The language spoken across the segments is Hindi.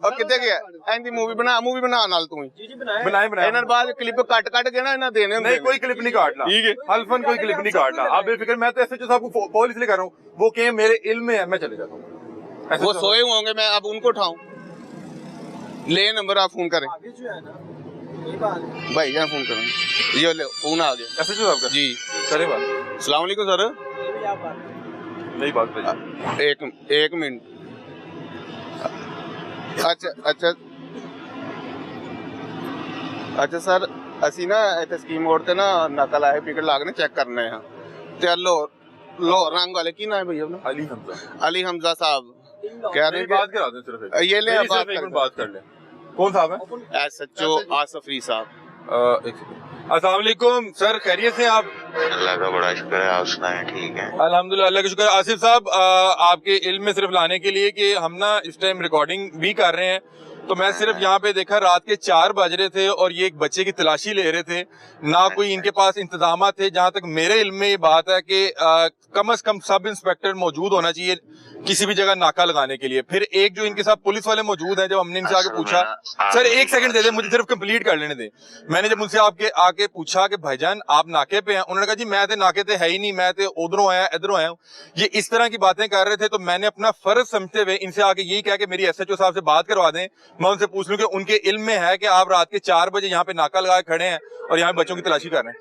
और कितने गया एंदी मूवी बना नाल तू ही बनाए इन्हां बाद क्लिप कट के ना इन्हां देने नहीं कोई क्लिप नहीं काटना, ठीक है हल्फन कोई क्लिप नहीं काटना, आप बेफिक्र। मैं तो एसएचओ साहब को कॉल इसलिए कर रहा हूँ, वो के मेरे इल्म में है, मैं चले जाता हूँ। वो सोए होंगे, मैं अब उनको उठाऊं? ले नंबर, आप फोन करें भाई, यहाँ फोन करें। ये ले फोन आ गया एसएचओ साहब का जी, करे बात। अस्सलाम वालेकुम सर। नहीं बात एक मिनट। अच्छा सर, असी ना इतने स्कीम मोड़ ते ना नकल आए टिकट लागने चेक करने हैं ते लाहौर रंग वाले की ना है भैया अपना? अली हमजा साहब कह रहे बात करा दें सिर्फ ये ले बात कर ले। कौन साहब है? एसएचओ आसफरी साहब। अस्सलाम वालेकुम सर, खैरियत से आप? अल्लाह का बड़ा शुक्र है, आप सुनाएं? ठीक है अल्हम्दुलिल्लाह, अल्लाह का शुक्र। आसिफ साहब, आपके इल्म में सिर्फ लाने के लिए कि हम ना इस टाइम रिकॉर्डिंग भी कर रहे हैं, तो मैं सिर्फ यहाँ पे देखा रात के 4 बज रहे थे और ये एक बच्चे की तलाशी ले रहे थे, ना कोई इनके पास इंतजाम थे। जहाँ तक मेरे इल्म में ये बात है कि कम से कम सब इंस्पेक्टर मौजूद होना चाहिए किसी भी जगह नाका लगाने के लिए। फिर एक जो इनके साथ पुलिस वाले मौजूद हैं, जब हमने इनसे आके पूछा, सर एक सेकंड दे दे मुझे, सिर्फ कंप्लीट कर लेने दे। मैंने जब उनसे आके पूछा कि भाईजान आप नाके पे हैं, उन्होंने कहा जी मैं तो नाके पे है ही नहीं, मैं तो उधरों आया इधरों आया हूँ। ये इस तरह की बातें कर रहे थे, तो मैंने अपना फर्ज समझते हुए इनसे आके यही कहा कि मेरी एसएचओ साहब से बात करवा दें, मैं उनसे पूछ लूं कि उनके इल्म में है कि आप रात के 4 बजे यहाँ पे नाका लगा खड़े हैं और यहाँ बच्चों की तलाशी कर रहे हैं।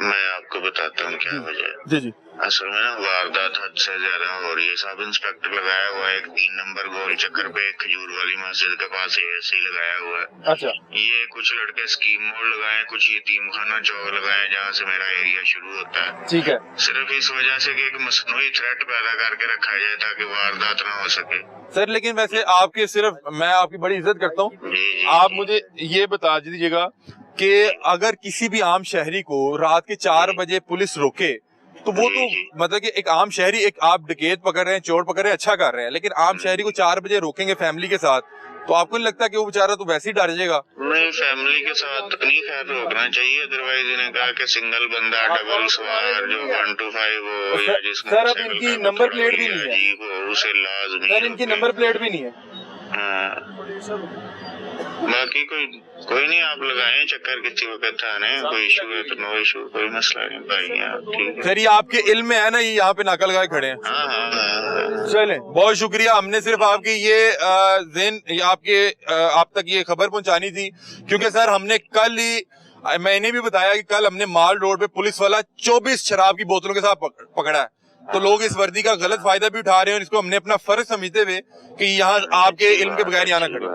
मैं आपको बताता हूँ क्या वजह है। जी जी, असल में ना वारदात हद से ज्यादा हो रही है। सब इंस्पेक्टर लगाया हुआ है एक 3 नंबर गोल चक्कर पे, एक खजूर वाली मस्जिद के पास एएसआई लगाया हुआ है। अच्छा, ये कुछ लड़के स्कीम मोड़ लगाए, कुछ यतीम खाना चौक लगाए जहाँ से मेरा एरिया शुरू होता है। ठीक है, सिर्फ इस वजह से कि एक मसनूई थ्रेट पैदा करके रखा जाए ताकि वारदात ना हो सके। सर लेकिन वैसे आपके सिर्फ मैं आपकी बड़ी इज्जत करता हूँ, आप मुझे ये बता दीजिएगा कि अगर किसी भी आम शहरी को रात के 4 बजे पुलिस रोके तो वो तो मतलब कि एक आम शहरी, एक आप डकैत पकड़ रहे हैं, चोर पकड़ रहे हैं, अच्छा कर रहे हैं, लेकिन आम शहरी को 4 बजे रोकेंगे फैमिली के साथ, तो आपको नहीं लगता कि वो बेचारा तो वैसे ही डर जाएगा? नहीं, फैमिली के साथ नहीं खैर रोकना चाहिए, अदरवाइज इन्हें कहा कि सिंगल बंदा डबल सवार जो 125 हो या जिसमें सर अब इनकी नंबर प्लेट भी नहीं है, उसे लाजमी सर इनकी नंबर प्लेट भी नहीं है। बाकी कोई नहीं, आप लगाएं चक्कर किसी वक्त थाने, कोई इशू है तो नो इशू, कोई मसला नहीं भाई। ठीक है सर, ये आपके इल्म में है ना, ये यहाँ पे नाका लगाए खड़े हैं? हाँ। चलें, बहुत शुक्रिया। हमने सिर्फ आपकी ये आप तक ये खबर पहुंचानी थी, क्योंकि सर हमने कल ही, मैंने भी बताया कि कल हमने माल रोड पे पुलिस वाला 24 शराब की बोतलों के साथ पकड़ा है, तो लोग इस वर्दी का गलत फायदा भी उठा रहे हैं और इसको हमने अपना फर्ज समझते हुए कि यहाँ आपके इल्म के बगैर यहाँ ना खड़े।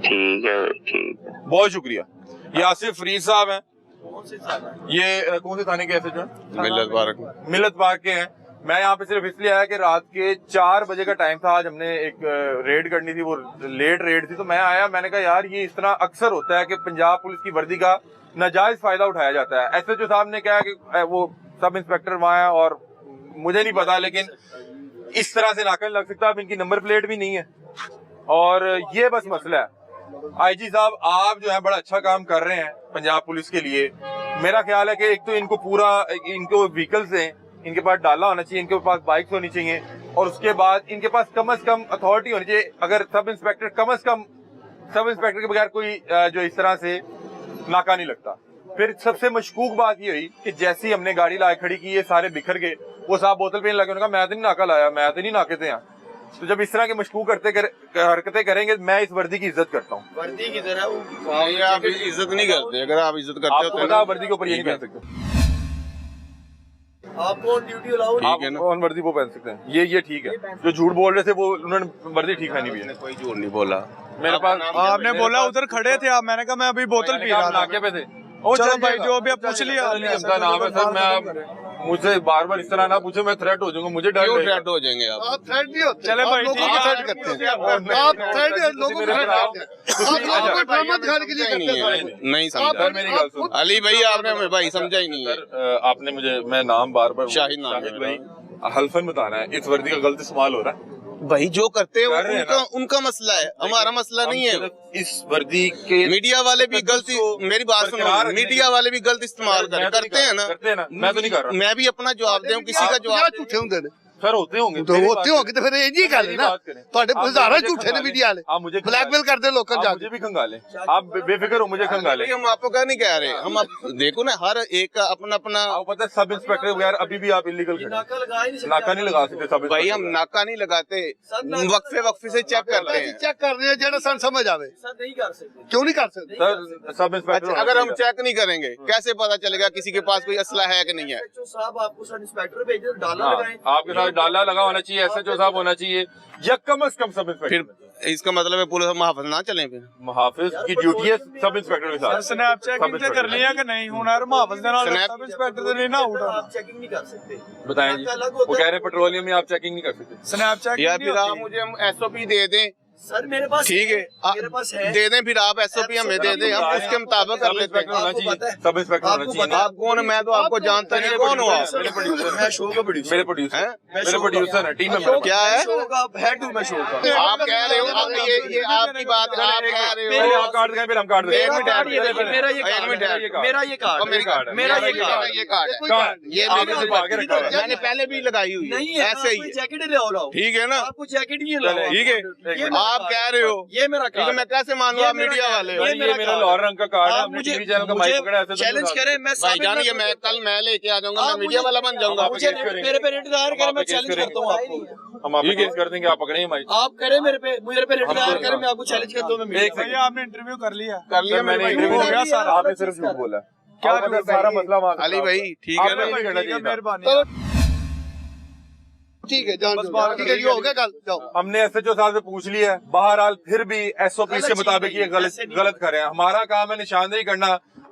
ठीक है, ठीक है, बहुत शुक्रिया। ये आसिफ फरीद साहब हैं, ये कौन से थाने के ऐसे जो मिलत पार्क के हैं। मैं यहाँ पे सिर्फ इसलिए आया कि रात के 4 बजे का टाइम था, आज हमने एक रेड करनी थी, वो लेट रेड थी, तो मैं आया, मैंने कहा यार ये इस तरह अक्सर होता है कि पंजाब पुलिस की वर्दी का नाजायज फायदा उठाया जाता है। एसएचओ साहब ने कहा कि वो सब इंस्पेक्टर वहाँ है और मुझे नहीं पता, लेकिन इस तरह से नाका नहीं लग सकता। अब इनकी नंबर प्लेट भी नहीं है और ये बस मसला है। आईजी साहब, आप जो है बड़ा अच्छा काम कर रहे हैं पंजाब पुलिस के लिए। मेरा ख्याल है कि एक तो इनको इनको व्हीकल्स हैं, इनके पास डाला होना चाहिए, इनके पास बाइक्स होनी चाहिए, और उसके बाद इनके पास कम से कम अथॉरिटी होनी चाहिए। अगर सब इंस्पेक्टर के बगैर कोई जो इस तरह से नाका नहीं लगता। फिर सबसे मशकूक बात ये हुई कि जैसे ही हमने गाड़ी ला खड़ी की, ये सारे बिखर गए, वो साहब बोतल पीने लगे, उन्होंने कहा मैं तो नहीं नाका लाया, मैं तो नहीं नाके थे यहाँ। तो जब इस तरह के मशकूक हरकतें करेंगे, मैं इस वर्दी की इज्जत करता हूँ। वर्दी की तरह आप इज्जत नहीं करते, अगर आप इज्जत करते आपको पता है वर्दी के ऊपर ये नहीं पहन सकते, आप ऑन ड्यूटी अलाउड, ठीक है ना, ऑन वर्दी वो पहन सकते हैं। ये ठीक है, जो झूठ बोल रहे थे वो उन्होंने वर्दी ठीक खानी भी है। कोई झूठ नहीं बोला मेरे पास, आपने बोला उधर खड़े थे आप, मैंने कहा मैं अभी बोतल पी रहा था, नाके पे थे। ओ चलो भाई, जो अभी आप पूछ लिया। हमका नाम है सर, मैं मुझसे बार बार इस तरह ना पूछे, मैं थ्रेट हो जाऊंगा, मुझे डर। क्यों थ्रेट हो जाएंगे आप? थ्रेट नहीं होते, चले भाई, लोगों को थ्रेट करते हैं आप, थ्रेट लोगों को नहीं समझा मेरी गल सुन अली भाई, आपने हमें भाई समझा ही नहीं है। आपने मुझे, मैं नाम बार बार शाहिद नाम भाई हल्फन बताना है, इस वर्दी का गलत इस्तेमाल हो रहा है भाई। जो करते हैं उनका मसला है, हमारा मसला नहीं है। इस वर्दी के मीडिया वाले भी गलती, मेरी बात सुनो, मीडिया वाले भी गलत इस्तेमाल करते हैं ना, मैं तो नहीं कर रहा। मैं भी अपना जवाब दूं, किसी का जवाब झूठे होंगे सर होते होंगे तो होते होंगे तो फिर इंज ही कर लेना ਤੁਹਾਡੇ ਹਜ਼ਾਰਾਂ ਝੂਠੇ ਨੇ मीडिया वाले आप मुझे ब्लैकमेल करते लोगों आप को मुझे भी खंगालें आप बेफिक्र हो मुझे खंगालें हम आपको क्या नहीं कह रहे, हम देखो ना हर एक का अपना अपना। आपको पता है सब इंस्पेक्टर वगैरह अभी भी आप इलीगल नाका नहीं लगा सकते सब भाई हम नाका नहीं लगाते, वक्फे से चेक करते हैं। चेक कर रहे हैं जेड़ा सन समझ आवे नहीं कर सकते। क्यों नहीं कर सकते सर सब इंस्पेक्टर अच्छा, अगर हम चेक नहीं करेंगे कैसे पता चलेगा किसी के पास कोई असला है कि नहीं है? SHO साहब आपको सब इंस्पेक्टर भेजे, डाला लगाएं। आपके साथ डाला लगा होना चाहिए, SHO साहब होना चाहिए या कम से कम सब इंस्पेक्टर। फिर इसका मतलब है पुलिस मुहाफिज ना चले, फिर मुहाफिज की ड्यूटी है सब इंस्पेक्टर के साथ। स्नैप चेकिंग ते कर लिया कि नहीं हुन यार मुहाफिज दे नाल स्नैप- सब इंस्पेक्टर दे नहीं ना उठा आप चेकिंग नहीं कर सकते। बताएं जी, वो कह रहे हैं पेट्रोलियम में आप चेकिंग नहीं कर सकते। स्नैप चेकिंग या फिर आप मुझे SOP दे दें, सर मेरे पास ठीक है, मेरे पास है। दे दें, फिर आप SOP हमें दे दें, हम उसके मुताबिक कर सब लेते इंस्पेक्टर हैं। होना आपको चाहिए, पता है? सब इंस्पेक्टर होना आपको चाहिए। पता है? आप कौन है? मैं तो आपको जानता नहीं, कौन हो आप? मेरे प्रोड्यूसर मैं शो का प्रोड्यूसर। मेरे प्रोड्यूसर हैं? मेरे प्रोड्यूसर है, टीम मेंबर। क्या है? शो का हेड हूँ मैं शो का। आप कह रहे हो, आप ये आपकी बात आप कह रहे पहले हो। आप कार्ड दिखाएं फिर हम कार्ड एक देंगे। मिनट, मेरा ये एक मिनट, कार्ड, मेरा ये कार्ड, और मेरी कार्ड, मेरा ये कार्ड, ये कार्ड है। कार्ड ये आपने मेरे सिर्फ आगे रखा है। मैंने पहले भी लगाई हुई नहीं है, है ऐसे ही आपको है। जैकेट ही लाओ। ठीक है ना? आपको जैकेट ही चले, लाओ। ठीक है, ये मेरा आप कार्ड कह रहे हो, ये मेरा ठीक है, कार्ड मैं कैसे मानूं? ये आप मेरा मीडिया कार्ड वाले है। हो। ये ये मेरा लाल रंग का कार्ड है, आप हमने मुझे टीवी चैनल का माइक पकड़ा है, ऐसे तो चैलेंज नहीं करें, मैं भाई जान, साबित ये मैं कल मैं लेके आ जाऊंगा, मैं आप मीडिया मुझे- वाला बन जाऊंगा। मुझे केस करेंगे। मेरे पे रेट दायर करें, आप मैं केस चैलेंज करेंगे। करता हूँ आपको। हम आपको केस कर देंगे, आप पकड़ेंगे माइक। आप करें मेरे पे रेट हम दायर करेंगे। करें, मैं आपको चैलेंज करता हूँ। मैं एक मीडिया भैया आपने इंटरव्यू कर लिया कर लिया सर, मैंने मैंने इंटरव्यू हो दिया गया सर, आपने सिर्फ झूठ बोला। क्या आपको झूठ सारा भाई? मसला वहाँ अली भाई ठीक है आपने ना? नहीं करना ठीक है, चाहिए था। मेहरबानी ठीक है जान बस दो। बात ठीक है जी, हो गया कल जाओ। हमने SHO साहब से पूछ लिया है, बहरहाल फिर भी SOP गलत के चीज़ मुताबिक ये नहीं, गलत ऐसे नहीं। गलत कर रहे हैं। हमारा काम है निशानदेही करना।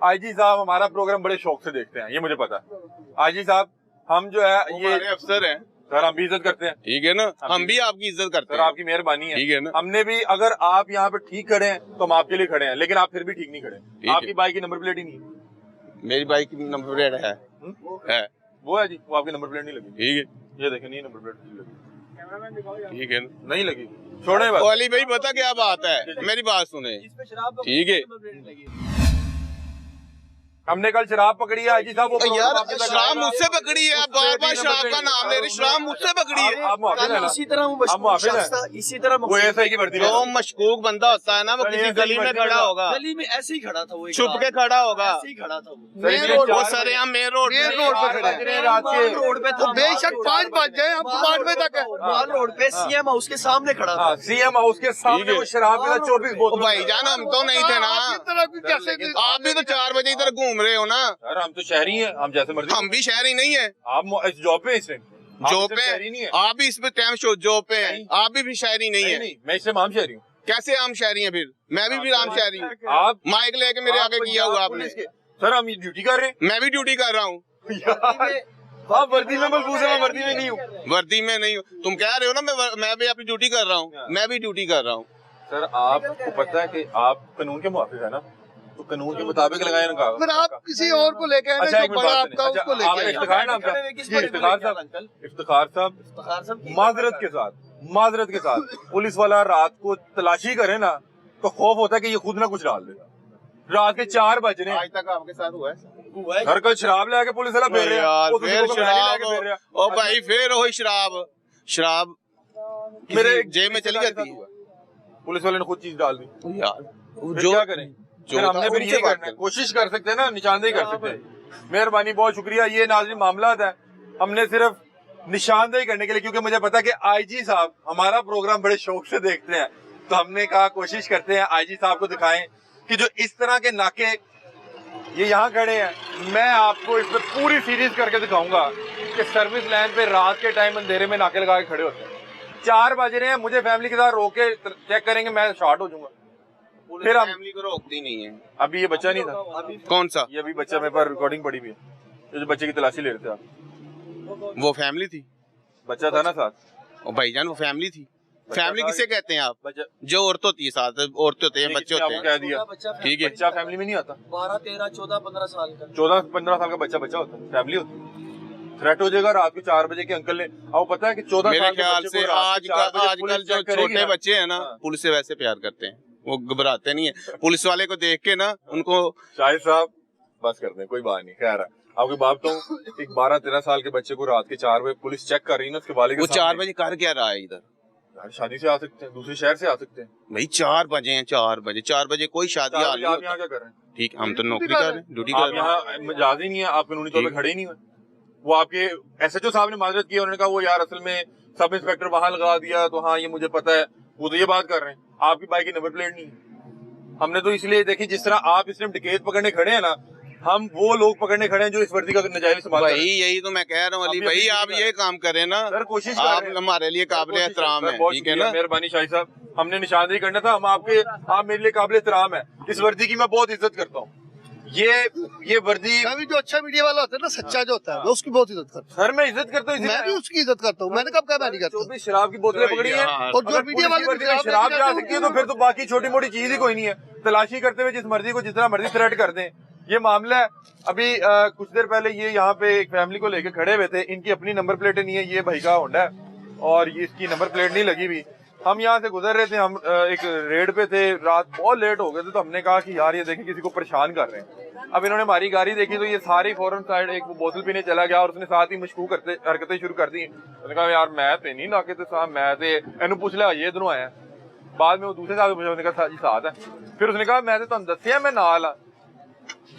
IG साहब हमारा प्रोग्राम बड़े शौक से देखते हैं, ये मुझे पता है। IG साहब हम जो है ये हमारे अफसर हैं, सर हम भी इज्जत करते हैं ठीक है ना? हम भी आपकी इज्जत करते सर, हैं, आपकी मेहरबानी है। ठीक है ना? हमने भी, अगर आप यहाँ पे ठीक खड़े हैं तो हम आपके लिए खड़े हैं, लेकिन आप फिर भी ठीक नहीं खड़े। है। आपकी बाइक की नंबर प्लेट ही नहीं है। मेरी बाइक की नंबर प्लेट है, है, वो है जी, वो आपकी नंबर प्लेट नहीं लगी। ठीक है, ये देखें, नहीं नंबर प्लेट नहीं लगी, ठीक है ना? नहीं लगी, छोड़े ओ बस। अली भाई बता क्या बात है, मेरी बात सुने, ठीक है? हमने कल शराब पकड़ी है IG साहब, वो तो यार प्रोग्राम आपके तक शराब आएगा। मुझसे पकड़ी है, आप बार बार शराब का नाम ले रहे, शराब मुझसे पकड़ी है। आप मुआफिज हैं ना? इसी तरह वो आप मुआफिज हैं? शख्स था, इसी तरह वो SI की वर्दी में जो मशकूक बंदा होता है ना, वो सर, किसी ये गली में सही खड़ा बात होगा, गली में ऐसे ही खड़ा था वो, एक छुप रात। के खड़ा होगा, ऐसे ही खड़ा था वो। मेन ये रोड वो चार सरे हम मेन रोड मेन रोड पे खड़े हैं। रात के रोड पे तो था, बेशक 5 बज जाए, हम 5 बजे तक है। माल रोड पे CM हाउस के सामने खड़ा था। CM हाउस के सामने वो शराब के साथ 24 ओ बोतल। भाई जान, हम तो नहीं थे ना, आप इस तरह की कैसे आप भी तो 4 बजे इधर घूम रहे हो ना, सर हम तो शहरी हैं, हम जैसे मर्जी। हम भी शहरी नहीं है, आप इस जॉब पे हैं इस टाइम, आप जॉब सिर्फ शहरी नहीं पे है। आप भी इस पे टाइम शो जॉब पे हैं, नहीं। आप भी शहरी नहीं नहीं है, नहीं, मैं इससे आम शहरी हूँ। कैसे आम शहरी हैं? फिर मैं भी फिर आम शहरी हूँ। आप माइक लेके मेरे आगे आप किया हुआ पंजाब आपने, पुलिस के- सर हम ये ड्यूटी कर रहे हैं मैं भी ड्यूटी कर रहा हूँ, यार, आप वर्दी में मलबूस है, मैं वर्दी में नहीं हूँ। वर्दी में नहीं हूँ। तुम कह रहे हो ना मैं भी अपनी ड्यूटी कर रहा हूँ, मैं भी ड्यूटी कर रहा हूँ। सर आपको पता है कि आप कानून के मुआफिज है ना, तो कानून के मुताबिक लगाए ना कागज। फिर आप किसी और को लेके आए ना, अच्छा, जो एक मिनट बड़ा बात आपका सुनिए। उसको अच्छा, लेके आप आए। इफ्तिखार नाम का किस बारे में इफ्तिखार लेके आए, साहब, अंकल? इफ्तिखार साहब इफ्तिखार साहब की- माजरत के साथ पुलिस वाला रात को तलाशी करे ना, तो खौफ होता है कि ये खुद ना कुछ डाल देगा। रात के 4 बज रहे हैं, आज तक आपके साथ हुआ है? हुआ है। घर कल शराब लेके पुलिस वाला फेर रहे हैं, यार वो किसी फिर को कहानी शराब, लेके फेर रहे हैं। ओ भाई फिर वही शराब मेरे मेरे जेब में चली जाती है पुलिस वाले ने खुद चीज डाल दी। यार, फिर जो क्या करें? जो फिर हमने होता फिर उनसे ये बात करना है, करें। कोशिश कर सकते हैं ना, निशानदेही कर सकते हैं। मेहरबानी, बहुत शुक्रिया। ये नाज़रीन मामला है, हमने सिर्फ निशानदेही करने के लिए, क्योंकि मुझे पता है कि IG साहब हमारा प्रोग्राम बड़े शौक से देखते हैं, तो हमने कहा कोशिश करते हैं IG साहब को दिखाएं कि जो इस तरह के नाके ये यहाँ खड़े हैं, मैं आपको इस पे पूरी सीरीज करके दिखाऊंगा कि सर्विस लाइन पे रात के टाइम अंधेरे में नाके लगा के खड़े होते हैं। 4 बज रहे हैं, मुझे फैमिली के साथ रोक के चेक करेंगे, मैं शॉर्ट हो जाऊंगा। फिर हम फैमिली को रोकती नहीं है। अभी ये बच्चा नहीं था, कौन सा? ये अभी बच्चा मेरे पास रिकॉर्डिंग पड़ी हुई है, ये जो बच्चे की तलाशी ले रहे थे आप, वो फैमिली थी, बच्चा था ना साथ, ओ भाईजान वो फैमिली थी। फैमिली था, किसे कहते हैं आप? बच्चा जो औरत होती है साथ, औरतें होते हैं, बच्चे होते आपको हैं, कह दिया, बच्चा ठीक है। बच्चा फैमिली में नहीं आता। 12, 13, 14, 15 साल का। 14-15 साल का बच्चा होता है, फैमिली होती है। थ्रेट हो जाएगा रात को 4 बजे के अंकल ने, आपको पता है कि 14 मेरे साल के ख्याल बच्चे से को रात को 4 बजे आजकल पुलिस जो चेक करेगी छोटे ना। बच्चे हैं ना, हाँ। पुलिस से वैसे प्यार करते हैं, वो घबराते नहीं है। पुलिस वाले को देख के ना उनको शाहिद साहब बस कर दें, कोई बात नहीं, खैर है। आपकी बात तो एक 12-13 साल के बच्चे को रात के 4 बजे पुलिस चेक कर रही है ना, उसके वाले वो 4 बजे कर क्या रहा है इधर? शादी से आ सकते हैं, दूसरे शहर से आ सकते हैं। भाई 4 बजे हैं, 4 बजे कोई शादी 4 हाल बजे नहीं आप यहाँ होता। क्या कर रहे हैं? ठीक, हम तो नौकरी कर रहे हैं, ड्यूटी कर आप रहे हैं। यहाँ मजाज ही नहीं है, आप कानूनी तौर पे खड़े ही नहीं हुए। वो आपके SHO साहब ने माजरत की, उन्होंने कहा वो यार असल में सब इंस्पेक्टर वहां लगा दिया, तो हाँ ये मुझे पता है, वो तो ये बात कर रहे हैं। आपकी बाइक की नंबर प्लेट नहीं है। हमने तो इसलिए देखी, जिस तरह आप इस टाइम डकैत पकड़ने खड़े हैं ना, हम वो लोग पकड़ने खड़े हैं जो इस वर्दी का नजायज इस्तेमाल कर रहे भाई हैं। यही तो मैं कह रहा हूँ अली अभी भाई, अभी आप कर रहे ये काम करें ना, सर कोशिश कर आप रहे हैं। हमारे लिए काबिल कोशिश एहतराम सर, है, बहुत ठीक है शुक्रिया, ना? मेहरबानी शाही साहब, हमने निशानदेही करना था, हम आपके, आप मेरे लिए काबिल एहतराम है। इस वर्दी की मैं बहुत इज्जत करता हूँ। ये वर्दी, मैं भी जो अच्छा मीडिया वाला होता है ना, सच्चा जो होता है, मैं उसकी बहुत इज्जत करता सर मैं इज्जत करता हूँ, हूँ। मैं भी उसकी इज्जत करता हूँ। मैंने कब कहा मैं नहीं करता? 24 शराब की बोतलें पकड़ी हैं, हाँ। और जो अगर मीडिया पुलिस वाले की वर्दी में शराब जा सकती है तो फिर तो बाकी छोटी मोटी चीज ही कोई नहीं है। तलाशी करते हुए जिस मर्जी को जिस तरह मर्जी थ्रेट कर दें, ये मामला है। अभी कुछ देर पहले ये यहाँ पे एक फैमिली को लेके खड़े हुए थे, इनकी अपनी नंबर प्लेटें नहीं है, ये भाई का होंडा है और ये इसकी नंबर प्लेट नहीं लगी हुई। हम यहाँ से गुजर रहे थे, हम एक रेड पे थे, रात बहुत लेट हो गए थे, तो हमने कहा कि यार ये देखें किसी को परेशान कर रहे हैं। अब इन्होंने हमारी गाड़ी देखी तो ये सारी फौरन साइड, एक वो बोतल पीने चला गया और उसने साथ ही मशकूक हरकतें शुरू कर दी। उसने कहा यार मैं तो नहीं नाके थे साहब, मैं तो इन्हों पूछ लिया ये दोनों आया। बाद में वो दूसरे साथ पूछा, उसने कहा जी साथ है। फिर उसने कहा मैं तो दसिया मैं नाल आ।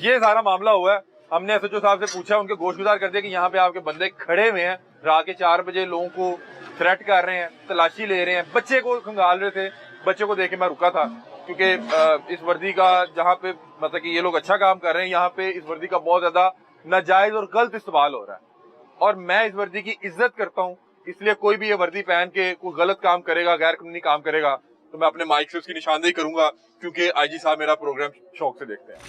ये सारा मामला हुआ है। हमने SHO साहब से पूछा, उनके गोशगुजार कर दिया कि यहाँ पे आपके बंदे खड़े हुए हैं, रात के 4 बजे लोगों को थ्रेट कर रहे हैं, तलाशी ले रहे हैं, बच्चे को खंगाल रहे थे। बच्चे को देख के मैं रुका था, क्योंकि इस वर्दी का जहाँ पे मतलब कि ये लोग अच्छा काम कर रहे हैं, यहाँ पे इस वर्दी का बहुत ज्यादा नाजायज और गलत इस्तेमाल हो रहा है। और मैं इस वर्दी की इज्जत करता हूँ, इसलिए कोई भी ये वर्दी पहन के कोई गलत काम करेगा, गैर कानूनी काम करेगा, तो मैं अपने माइक से उसकी निशानदेही करूंगा, क्योंकि IG साहब मेरा प्रोग्राम शौक से देखते हैं।